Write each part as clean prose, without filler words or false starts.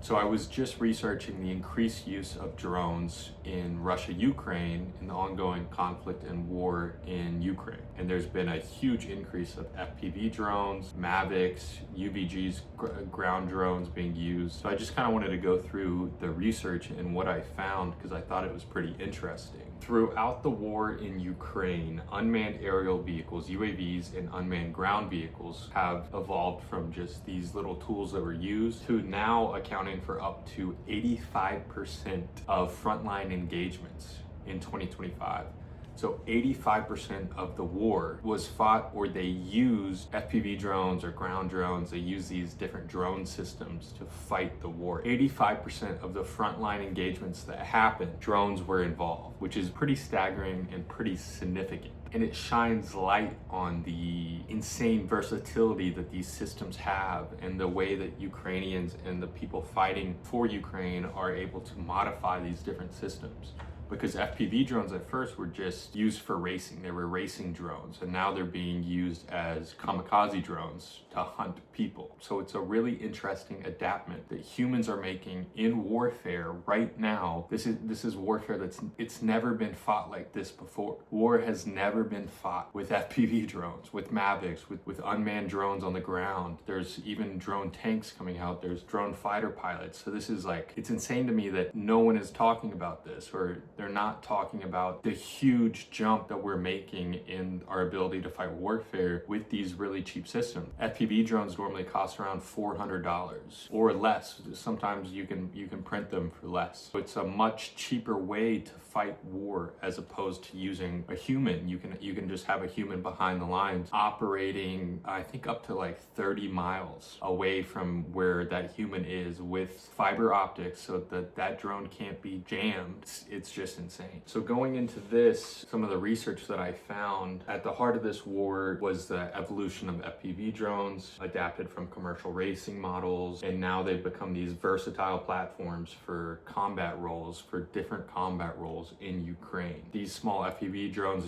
So I was just researching the increased use of drones in Russia-Ukraine in the ongoing conflict and war in Ukraine. And there's been a huge increase of FPV drones, Mavics, UGVs, ground drones being used. So I just kind of wanted to go through the research and what I found because I thought it was pretty interesting. Throughout the war in Ukraine, unmanned aerial vehicles, UAVs, and unmanned ground vehicles have evolved from just these little tools that were used to now accounting for up to 85% of frontline engagements in 2025. So 85% of the war was fought, or they used FPV drones or ground drones. They use these different drone systems to fight the war. 85% of the frontline engagements that happened, drones were involved, which is pretty staggering and pretty significant. And it shines light on the insane versatility that these systems have and the way that Ukrainians and the people fighting for Ukraine are able to modify these different systems. Because FPV drones at first were just used for racing. They were racing drones, and now they're being used as kamikaze drones to hunt people. So it's a really interesting adaptation that humans are making in warfare right now. This is warfare it's never been fought like this before. War has never been fought with FPV drones, with Mavics, with unmanned drones on the ground. There's even drone tanks coming out. There's drone fighter pilots. So this is it's insane to me that no one is talking about this, or they're not talking about the huge jump that we're making in our ability to fight warfare with these really cheap systems. FPV drones normally cost around $400 or less. Sometimes you can print them for less. So it's a much cheaper way to fight war as opposed to using a human. You can just have a human behind the lines operating, I think, up to 30 miles away from where that human is with fiber optics so that drone can't be jammed. It's just insane. So going into this, some of the research that I found at the heart of this war was the evolution of FPV drones, adapted from commercial racing models, and now they've become these versatile platforms for combat roles, for different combat roles in Ukraine. These small FPV drones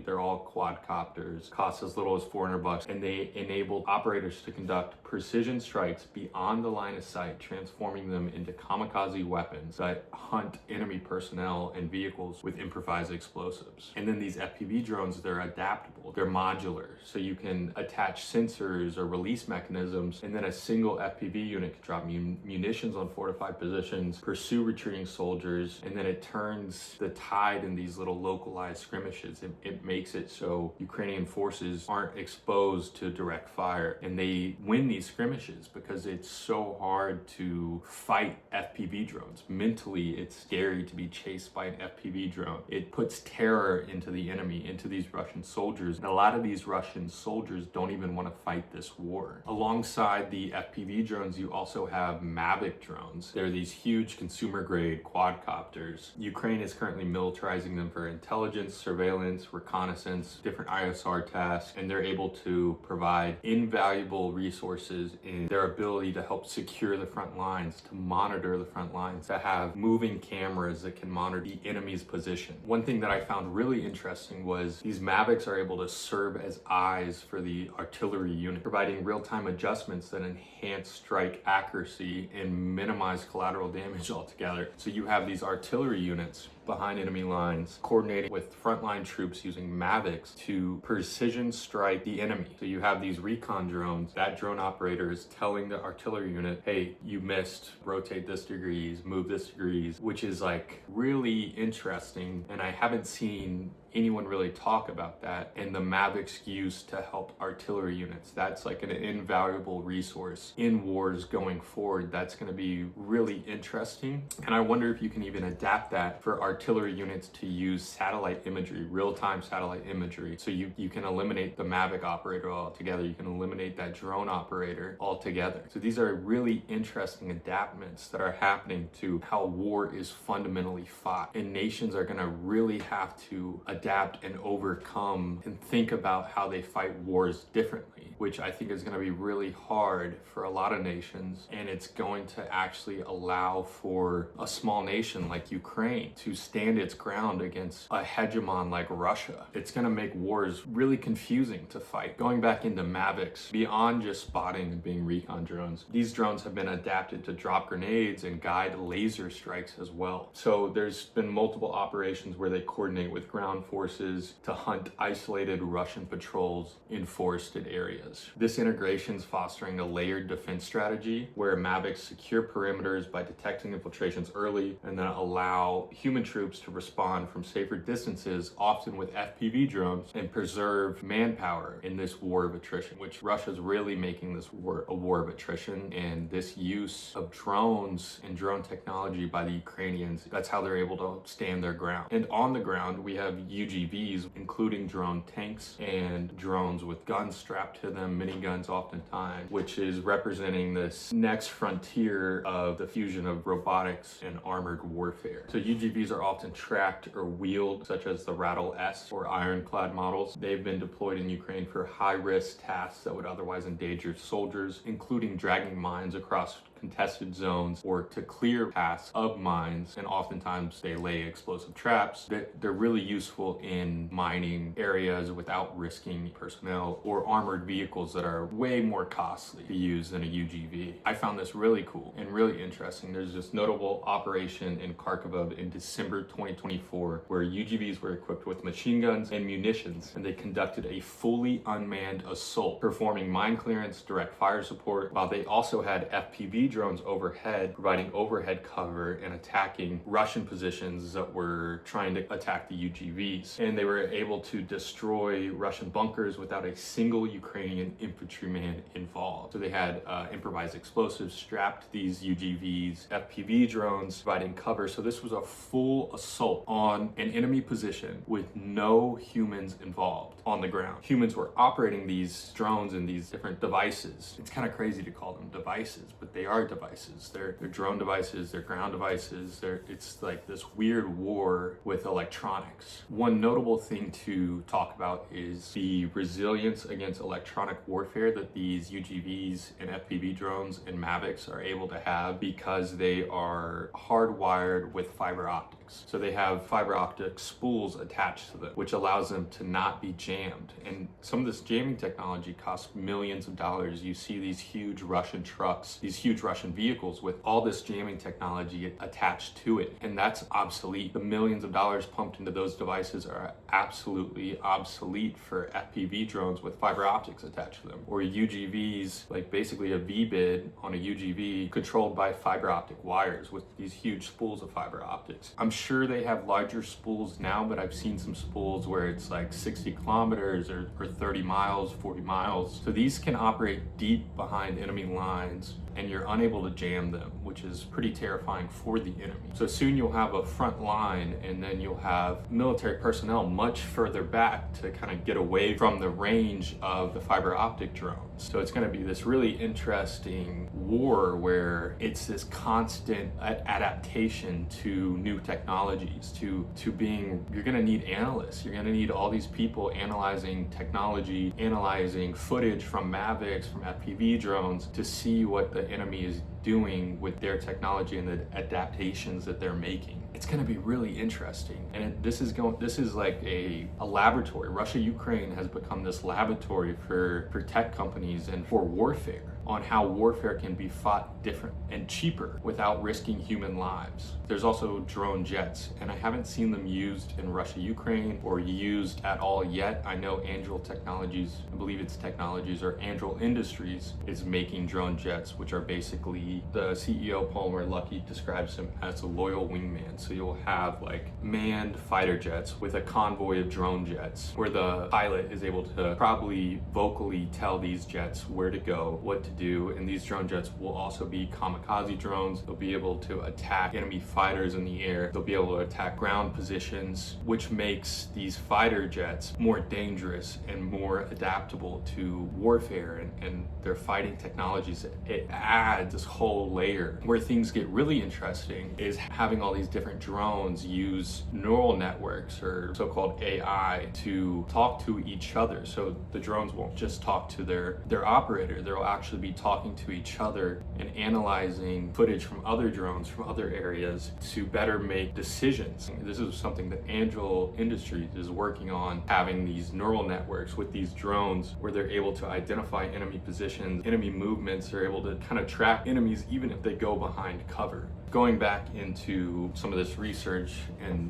they're all quadcopters, cost as little as $400, and they enable operators to conduct precision strikes beyond the line of sight, transforming them into kamikaze weapons that hunt enemy personnel and vehicles with improvised explosives. And then these FPV drones, they're adaptable, they're modular, so you can attach sensors or release mechanisms, and then a single FPV unit can drop munitions on fortified positions, pursue retreating soldiers, and then it turns the tide in these little localized skirmishes. It makes it so Ukrainian forces aren't exposed to direct fire, and they win these skirmishes because it's so hard to fight FPV drones. Mentally, it's scary to be chased by an FPV drone. It puts terror into the enemy, into these Russian soldiers. And a lot of these Russian soldiers don't even want to fight this war. Alongside the FPV drones, you also have Mavic drones. They're these huge consumer-grade quadcopters. Ukraine is currently militarizing them for intelligence, surveillance, reconnaissance, different ISR tasks, and they're able to provide invaluable resources in their ability to help secure the front lines, to monitor the front lines, to have moving cameras that can monitor the enemy's position. One thing that I found really interesting was these Mavics are able to serve as eyes for the artillery unit, providing real-time adjustments that enhance strike accuracy and minimize collateral damage altogether. So you have these artillery units behind enemy lines, coordinating with frontline troops using Mavics to precision strike the enemy. So you have these recon drones. That drone operator is telling the artillery unit, hey, you missed, rotate this degrees, move this degrees, which is really interesting. And I haven't seen anyone really talk about that, and the Mavics used to help artillery units. That's an invaluable resource in wars going forward. That's going to be really interesting, and I wonder if you can even adapt that for artillery units to use satellite imagery, real-time satellite imagery, so you can eliminate the Mavic operator altogether. You can eliminate that drone operator altogether. So these are really interesting adaptations that are happening to how war is fundamentally fought, and nations are going to really have to adapt and overcome and think about how they fight wars differently. which I think is going to be really hard for a lot of nations. And it's going to actually allow for a small nation like Ukraine to stand its ground against a hegemon like Russia. It's going to make wars really confusing to fight. Going back into Mavics, beyond just spotting and being recon drones, these drones have been adapted to drop grenades and guide laser strikes as well. So there's been multiple operations where they coordinate with ground forces to hunt isolated Russian patrols in forested areas. This integration is fostering a layered defense strategy where Mavics secure perimeters by detecting infiltrations early and then allow human troops to respond from safer distances, often with FPV drones, and preserve manpower in this war of attrition, which Russia's really making this war a war of attrition. And this use of drones and drone technology by the Ukrainians, that's how they're able to stand their ground. And on the ground, we have UGVs, including drone tanks and drones with guns strapped to them, miniguns oftentimes, which is representing this next frontier of the fusion of robotics and armored warfare. So UGVs are often tracked or wheeled, such as the Rattle S or Ironclad models. They've been deployed in Ukraine for high-risk tasks that would otherwise endanger soldiers, including dragging mines across contested zones or to clear paths of mines, and oftentimes they lay explosive traps. They're really useful in mining areas without risking personnel or armored vehicles that are way more costly to use than a UGV. I found this really cool and really interesting. There's this notable operation in Kharkiv in December 2024 where UGVs were equipped with machine guns and munitions, and they conducted a fully unmanned assault, performing mine clearance, direct fire support, while they also had FPV drones overhead, providing overhead cover and attacking Russian positions that were trying to attack the UGVs. And they were able to destroy Russian bunkers without a single Ukrainian infantryman involved. So they had improvised explosives strapped to these UGVs, FPV drones providing cover. So this was a full assault on an enemy position with no humans involved on the ground. Humans were operating these drones and these different devices. It's kind of crazy to call them devices, but they are devices. They're drone devices, they're ground devices. It's like this weird war with electronics. One notable thing to talk about is the resilience against electronic warfare that these UGVs and FPV drones and Mavics are able to have because they are hardwired with fiber optics. So they have fiber optic spools attached to them, which allows them to not be jammed. And some of this jamming technology costs millions of dollars. You see these huge Russian trucks, these huge Russian vehicles with all this jamming technology attached to it, and that's obsolete. The millions of dollars pumped into those devices are absolutely obsolete for FPV drones with fiber optics attached to them, or UGVs, like basically a V-bid on a UGV controlled by fiber optic wires with these huge spools of fiber optics. I'm sure they have larger spools now, but I've seen some spools where it's like 60 kilometers or 30 miles, 40 miles. So these can operate deep behind enemy lines and you're unable to jam them, which is pretty terrifying for the enemy. So soon you'll have a front line and then you'll have military personnel much further back to kind of get away from the range of the fiber optic drones. So it's going to be this really interesting war where it's this constant adaptation to new technologies, to being, you're going to need analysts. You're going to need all these people analyzing technology, analyzing footage from Mavics, from FPV drones to see what the enemy is doing with their technology and the adaptations that they're making. It's going to be really interesting. And this is like a laboratory. Russia-Ukraine has become this laboratory for tech companies and for warfare, on how warfare can be fought different and cheaper without risking human lives. There's also drone jets, and I haven't seen them used in Russia-Ukraine or used at all yet. I know Anduril Technologies, I believe it's Technologies or Anduril Industries, is making drone jets, which are basically, the CEO, Palmer Luckey, describes them as a loyal wingman. So you'll have like manned fighter jets with a convoy of drone jets where the pilot is able to probably vocally tell these jets where to go, what to do, and these drone jets will also be kamikaze drones. They'll be able to attack enemy fighters in the air. They'll be able to attack ground positions, which makes these fighter jets more dangerous and more adaptable to warfare and their fighting technologies. It adds this whole layer. Where things get really interesting is having all these different drones use neural networks, or so-called AI, to talk to each other. So the drones won't just talk to their operator. They'll actually be talking to each other and analyzing footage from other drones from other areas to better make decisions. This is something that Angel Industries is working on, having these neural networks with these drones where they're able to identify enemy positions, enemy movements. They're able to kind of track enemies even if they go behind cover. Going back into some of this research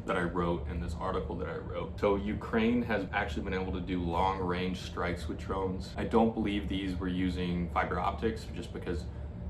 that I wrote in this article that I wrote. So Ukraine has actually been able to do long range strikes with drones. I don't believe these were using fiber optics, just because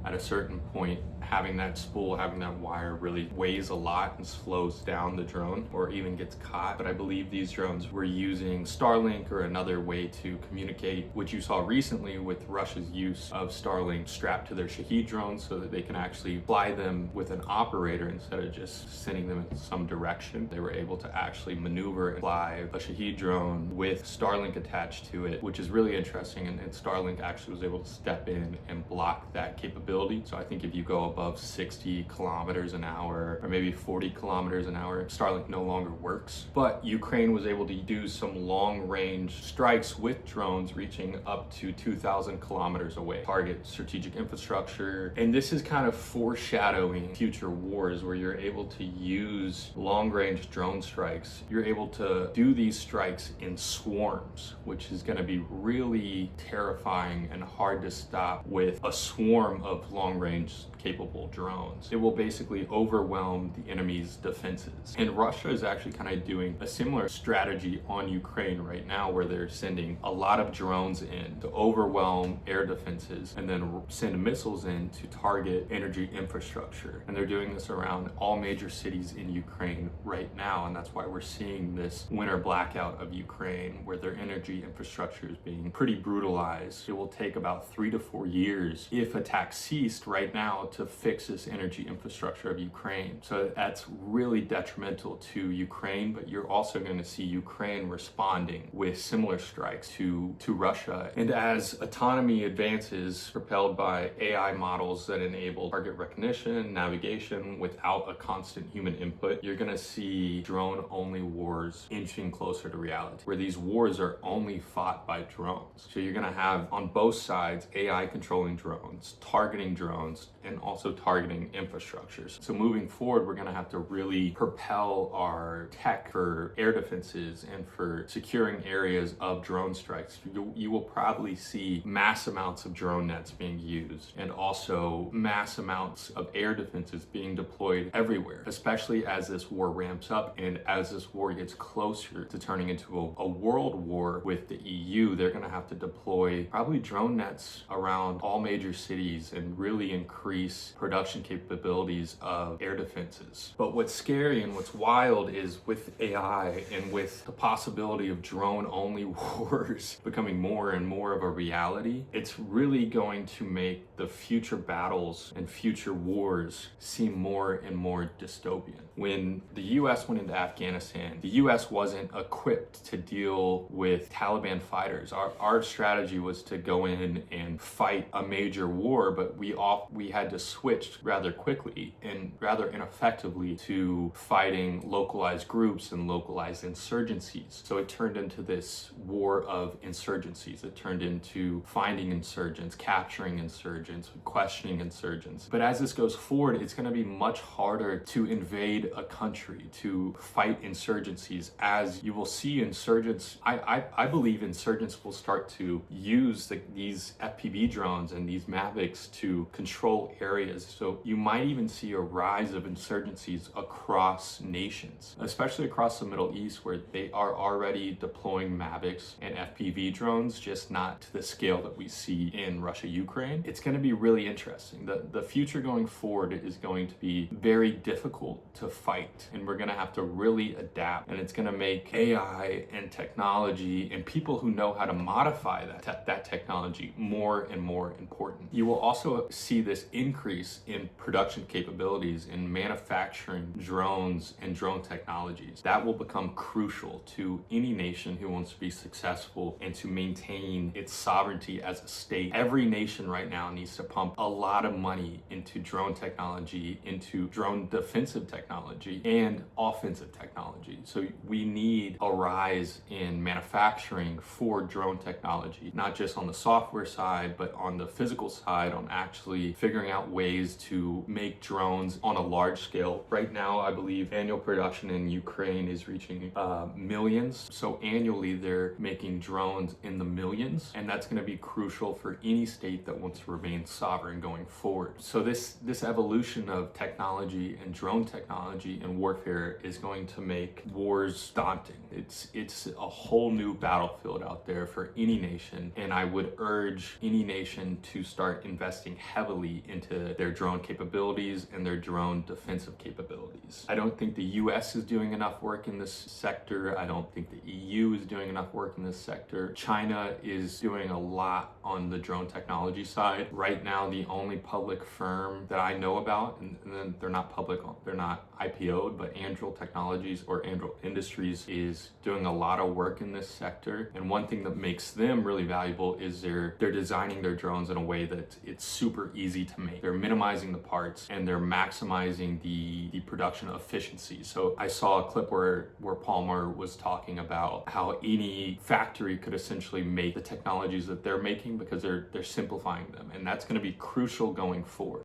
at a certain point, having that spool, having that wire really weighs a lot and slows down the drone or even gets caught. But I believe these drones were using Starlink or another way to communicate, which you saw recently with Russia's use of Starlink strapped to their Shahed drones so that they can actually fly them with an operator instead of just sending them in some direction. They were able to actually maneuver and fly a Shahed drone with Starlink attached to it, which is really interesting. And Starlink actually was able to step in and block that capability. So I think if you go above 60 kilometers an hour or maybe 40 kilometers an hour, Starlink no longer works. But Ukraine was able to do some long range strikes with drones reaching up to 2,000 kilometers away, target strategic infrastructure. And this is kind of foreshadowing future wars where you're able to use long range drone strikes. You're able to do these strikes in swarms, which is going to be really terrifying and hard to stop with a swarm of long-range capable drones. It will basically overwhelm the enemy's defenses. And Russia is actually kind of doing a similar strategy on Ukraine right now, where they're sending a lot of drones in to overwhelm air defenses and then send missiles in to target energy infrastructure. And they're doing this around all major cities in Ukraine right now. And that's why we're seeing this winter blackout of Ukraine, where their energy infrastructure is being pretty brutalized. It will take about 3 to 4 years, if attacks ceased right now, to fix this energy infrastructure of Ukraine. So that's really detrimental to Ukraine, but you're also going to see Ukraine responding with similar strikes to Russia. And as autonomy advances, propelled by AI models that enable target recognition, navigation without a constant human input, you're going to see drone-only wars inching closer to reality, where these wars are only fought by drones. So you're going to have on both sides AI controlling drones, targeting drones, and also targeting infrastructures. So moving forward, we're going to have to really propel our tech for air defenses and for securing areas of drone strikes. You will probably see mass amounts of drone nets being used, and also mass amounts of air defenses being deployed everywhere, especially as this war ramps up and as this war gets closer to turning into a world war with the EU. They're going to have to deploy probably drone nets around all major cities and really increase production capabilities of air defenses. But what's scary and what's wild is with AI and with the possibility of drone-only wars becoming more and more of a reality, it's really going to make the future battles and future wars seem more and more dystopian. When the US went into Afghanistan, the US wasn't equipped to deal with Taliban fighters. Our strategy was to go in and fight a major war, but we had to switch rather quickly and rather ineffectively to fighting localized groups and localized insurgencies. So it turned into this war of insurgencies. It turned into finding insurgents, capturing insurgents, questioning insurgents. But as this goes forward, it's going to be much harder to invade a country, to fight insurgencies, as you will see insurgents. I believe insurgents will start to use these FPV drones and these Mavics to control air areas. So you might even see a rise of insurgencies across nations, especially across the Middle East, where they are already deploying Mavics and FPV drones, just not to the scale that we see in Russia, Ukraine. It's going to be really interesting. The future going forward is going to be very difficult to fight, and we're going to have to really adapt, and it's going to make AI and technology and people who know how to modify that technology more and more important. You will also see this increase in production capabilities in manufacturing drones and drone technologies. That will become crucial to any nation who wants to be successful and to maintain its sovereignty as a state. Every nation right now needs to pump a lot of money into drone technology, into drone defensive technology, and offensive technology. So we need a rise in manufacturing for drone technology, not just on the software side, but on the physical side, on actually figuring out ways to make drones on a large scale. Right now, I believe annual production in Ukraine is reaching millions. So annually, they're making drones in the millions, and that's going to be crucial for any state that wants to remain sovereign going forward. So this evolution of technology and drone technology and warfare is going to make wars daunting. It's a whole new battlefield out there for any nation, and I would urge any nation to start investing heavily into their drone capabilities and their drone defensive capabilities. I don't think the US is doing enough work in this sector. I don't think the EU is doing enough work in this sector. China is doing a lot on the drone technology side. Right now, the only public firm that I know about, and then they're not public, they're not IPO'd, but Anduril Technologies or Anduril Industries is doing a lot of work in this sector. And one thing that makes them really valuable is they're designing their drones in a way that it's super easy to make. They're minimizing the parts and they're maximizing the production efficiency. So I saw a clip where Palmer was talking about how any factory could essentially make the technologies that they're making because they're simplifying them. And that's going to be crucial going forward.